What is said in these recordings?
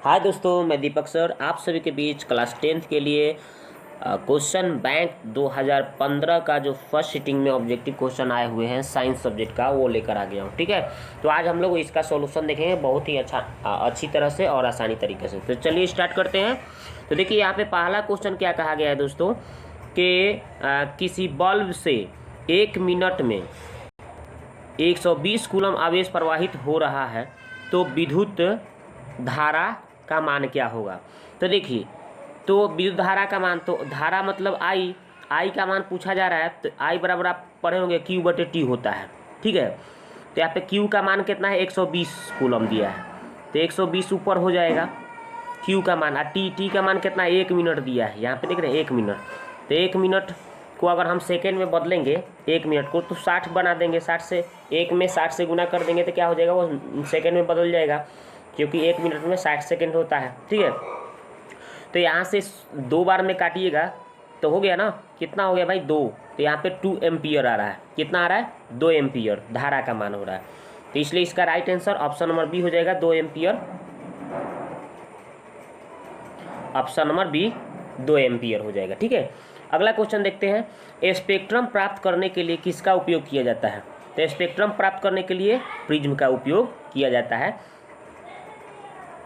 हाय दोस्तों, मैं दीपक सर आप सभी के बीच क्लास 10th के लिए क्वेश्चन बैंक 2015 का जो फर्स्ट सिटिंग में ऑब्जेक्टिव क्वेश्चन आए हुए हैं साइंस सब्जेक्ट का वो लेकर आ गया हूँ। ठीक है, तो आज हम लोग इसका सॉल्यूशन देखेंगे बहुत ही अच्छी तरह से और आसानी तरीके से। तो चलिए स्टार्ट करते हैं। तो देखिए यहाँ पे पहला क्वेश्चन क्या कहा गया है दोस्तों कि किसी बल्ब से 1 मिनट में 120 कूलम आवेश प्रवाहित हो रहा है तो विद्युत धारा का मान क्या होगा। तो देखिए, तो विद्युत धारा का मान, तो धारा मतलब आई का मान पूछा जा रहा है। तो आई बराबर आप पढ़े होंगे Q/T होता है। ठीक है, तो यहाँ पे Q का मान कितना है 120 कूलम दिया है, तो 120 ऊपर हो जाएगा Q का मान। और T का मान कितना है 1 मिनट दिया है, यहाँ पे देख रहे हैं 1 मिनट। तो 1 मिनट को अगर हम सेकेंड में बदलेंगे 1 मिनट को तो 60 बना देंगे। 60 से 1 में 60 से गुना कर देंगे तो क्या हो जाएगा, वो सेकेंड में बदल जाएगा क्योंकि 1 मिनट में 60 सेकेंड होता है। ठीक है, तो यहाँ से 2 बार में काटिएगा तो हो गया ना, कितना हो गया भाई 2। तो यहाँ पे 2 एम्पियर आ रहा है। कितना आ रहा है 2 एम्पियर धारा का मान हो रहा है। तो इसलिए इसका right answer option number B हो जाएगा 2 ampere. Option number B 2 ampere हो जाएगा। ठीक है, अगला क्वेश्चन देखते हैं। स्पेक्ट्रम प्राप्त करने के लिए किसका उपयोग किया जाता है। तो स्पेक्ट्रम प्राप्त करने के लिए प्रिज्म का उपयोग किया जाता है।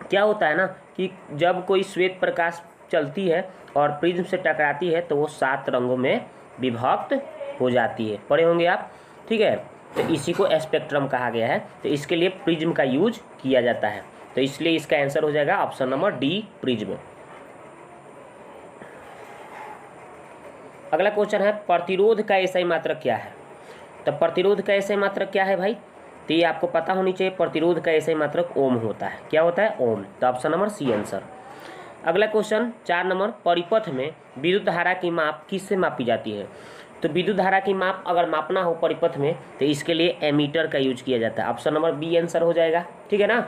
क्या होता है ना कि जब कोई श्वेत प्रकाश चलती है और प्रिज्म से टकराती है तो वो 7 रंगों में विभक्त हो जाती है, पढ़े होंगे आप। ठीक है, तो इसी को स्पेक्ट्रम कहा गया है। तो इसके लिए प्रिज्म का यूज किया जाता है, तो इसलिए इसका आंसर हो जाएगा ऑप्शन नंबर डी प्रिज्म। अगला क्वेश्चन है प्रतिरोध का एसआई मात्रक क्या है। तो प्रतिरोध का एसआई मात्रक क्या है भाई, तो ये आपको पता होनी चाहिए। प्रतिरोध का एसआई मात्रक ओम होता है। क्या होता है, ओम। तो ऑप्शन नंबर सी आंसर। अगला क्वेश्चन 4 नंबर, परिपथ में विद्युत धारा की माप किससे मापी जाती है। तो विद्युत धारा की माप अगर मापना हो परिपथ में तो इसके लिए एमीटर का यूज किया जाता है। ऑप्शन नंबर बी आंसर हो जाएगा। ठीक है ना,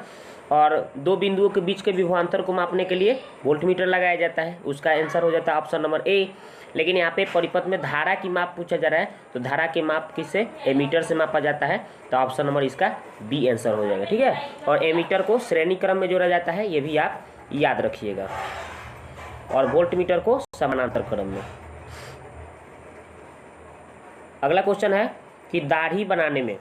और 2 बिंदुओं के बीच के विभवांतर को मापने के लिए वोल्टमीटर लगाया जाता है, उसका आंसर हो जाता है ऑप्शन नंबर ए। लेकिन यहाँ पे परिपथ में धारा की माप पूछा जा रहा है, तो धारा की माप किससे, एमीटर से मापा जाता है। तो ऑप्शन नंबर इसका बी आंसर हो जाएगा। ठीक है, और एमीटर को श्रेणी क्रम में जोड़ा जाता है, ये भी आप याद रखिएगा, और वोल्टमीटर को समानांतर क्रम में। अगला क्वेश्चन है कि दाढ़ी बनाने में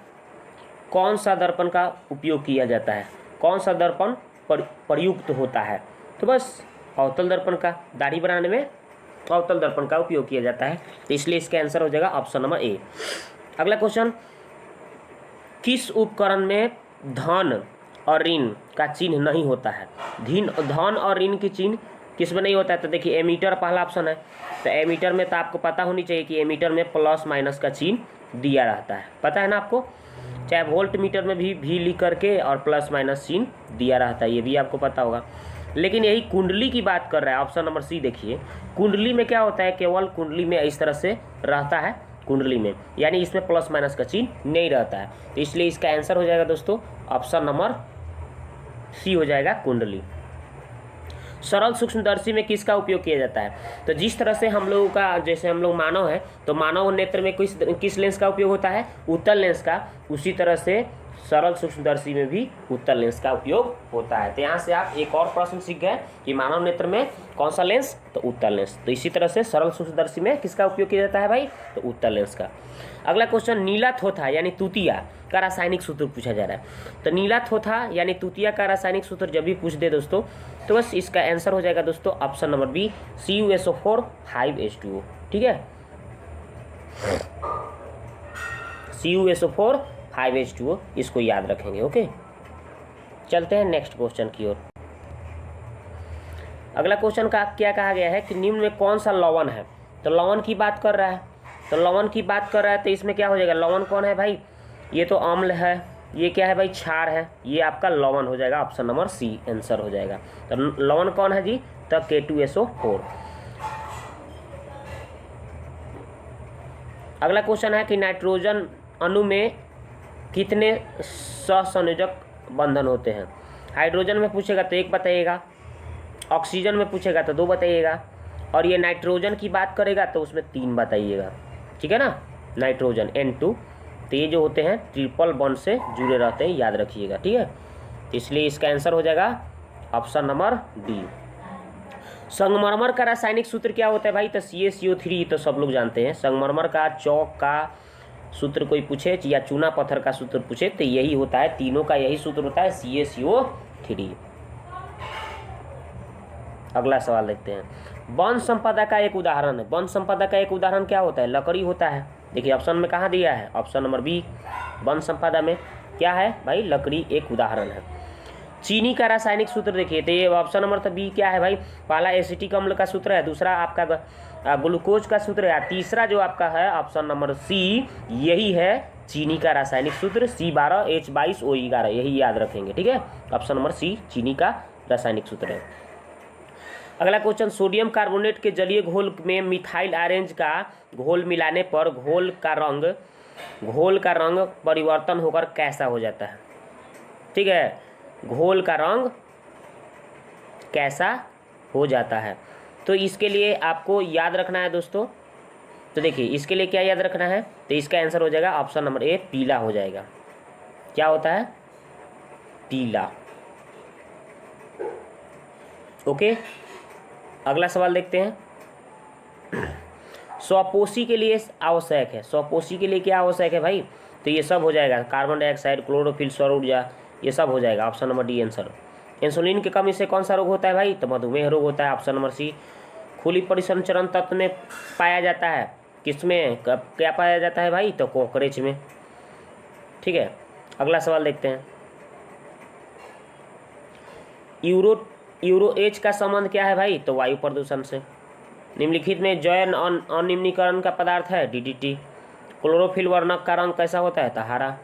कौन सा दर्पण का उपयोग किया जाता है, कौन सा दर्पण प्रयुक्त होता है। तो बस अवतल दर्पण का, दाढ़ी बनाने में अवतल दर्पण का उपयोग किया जाता है, तो इसलिए इसका आंसर हो जाएगा ऑप्शन नंबर ए। अगला क्वेश्चन, किस उपकरण में धन और ऋण का चिन्ह नहीं होता है। धन और ऋण की चिन्ह किस में नहीं होता है। तो देखिए एमीटर पहला ऑप्शन है। तो एमीटर में तो आपको पता होनी चाहिए कि एमीटर में प्लस माइनस का चिन्ह दिया रहता है, पता है ना आपको। चाहे वोल्ट मीटर में भी लिख करके और प्लस माइनस चिन्ह दिया रहता है, ये भी आपको पता होगा। लेकिन यही कुंडली की बात कर रहा है, ऑप्शन नंबर सी देखिए। कुंडली में क्या होता है, केवल कुंडली में इस तरह से रहता है कुंडली में, यानी इसमें प्लस माइनस का चिन्ह नहीं रहता है। तो इसलिए इसका आंसर हो जाएगा दोस्तों ऑप्शन नंबर सी हो जाएगा कुंडली। सरल सूक्ष्मदर्शी में किसका उपयोग किया जाता है। तो जिस तरह से हम लोगों का, जैसे हम लोग मानव है तो मानव नेत्र में किस लेंस का उपयोग होता है, उत्तल लेंस का, उसी तरह से सरल सूक्ष्मदर्शी में भी उत्तल लेंस का उपयोग होता है। तो यहाँ से आप एक और प्रश्न सीख गए कि मानव नेत्र में कौन सा लेंस, तो उत्तल लेंस। तो इसी तरह से सरल सूक्ष्मदर्शी में किसका उपयोग किया जाता है भाई, तो उत्तल लेंस का। अगला क्वेश्चन, नीला थोथा यानी तूतिया का रासायनिक सूत्र पूछा जा रहा है। तो नीला थोथा यानी तूतिया का रासायनिक सूत्र जब भी पूछ दे दोस्तों, तो बस इसका आंसर हो जाएगा दोस्तों option number B CuSO4 5H2O। ठीक है, CuSO4 5H2O, इसको याद रखेंगे। ओके, चलते हैं नेक्स्ट क्वेश्चन की ओर। अगला क्वेश्चन का क्या कहा गया है कि निम्न में कौन सा लवण है। तो लवण की बात कर रहा है, तो लवण की बात कर रहा है, तो इसमें क्या हो जाएगा, लवण कौन है भाई, ये तो अम्ल है, ये क्या है भाई, क्षार है, ये आपका लवण हो जाएगा। ऑप्शन नंबर सी आंसर हो जाएगा। तो लवण कौन है जी, तो K2SO4। अगला क्वेश्चन है कि नाइट्रोजन अणु में कितने सहसंयोजक बंधन होते हैं। हाइड्रोजन में पूछेगा तो 1 बताइएगा, ऑक्सीजन में पूछेगा तो 2 बताइएगा, और ये नाइट्रोजन की बात करेगा तो उसमें 3 बताइएगा। ठीक है ना, नाइट्रोजन N2, तो ये जो होते हैं ट्रिपल बॉन्ड से जुड़े रहते हैं, याद रखिएगा। ठीक है, इसलिए इसका आंसर हो जाएगा ऑप्शन नंबर डी। संगमरमर का रासायनिक सूत्र क्या होता है भाई? तो CaCO3 तो सब लोग जानते हैं। संगमरमर का, चौक का सूत्र कोई पूछे या चूना पत्थर का सूत्र पूछे तो यही होता है, तीनों का यही सूत्र होता है, CaCO3। अगला सवाल देखते हैं। वन संपदा का एक उदाहरण है। वन संपदा का एक उदाहरण क्या होता है? लकड़ी होता है। देखिए ऑप्शन में कहाँ दिया है? Option number B. वन संपदा में क्या है भाई? लकड़ी एक उदाहरण है। चीनी का रासायनिक सूत्र देखिए, तो ये ऑप्शन नंबर तो बी क्या है भाई? पहला एसिटिक अम्ल का सूत्र है, दूसरा आपका ग्लूकोज का सूत्र है, तीसरा जो आपका है ऑप्शन नंबर सी, यही है चीनी का रासायनिक सूत्र, C12H22O11, यही याद रखेंगे, ठीक है। ऑप्शन नंबर सी चीनी का रासायनिक सूत्र है। अगला क्वेश्चन, सोडियम कार्बोनेट के जलीय घोल में मिथाइल ऑरेंज का घोल मिलाने पर घोल का रंग परिवर्तन होकर कैसा हो जाता है? ठीक है, घोल का रंग कैसा हो जाता है? तो इसके लिए आपको याद रखना है दोस्तों। तो देखिए इसके लिए क्या याद रखना है? तो इसका आंसर हो जाएगा ऑप्शन नंबर ए, पीला हो जाएगा। क्या होता है? पीला। ओके, अगला सवाल देखते हैं। स्वपोषी के लिए आवश्यक है। स्वपोषी के लिए क्या आवश्यक है भाई? तो ये सब हो जाएगा, कार्बन डाइऑक्साइड, क्लोरोफिल, सौर ऊर्जा, ये सब हो जाएगा। Option number D answer. Insulin की कमी से कौन सा रोग होता है भाई? तो मधुमेह रोग होता है। Option number C. खुली परिसंचरण तत्व में पाया जाता है, किसमें क्या पाया जाता है भाई? तो कॉकरोच में, ठीक है। अगला सवाल देखते हैं। यूरो एच का संबंध क्या है भाई? तो वायु प्रदूषण से। निम्नलिखित में जैव अनिम्नीकरण का पदार्थ है DDT। क्लोरोफिल वर्णक का रंग कैसा होता है? तो हरा।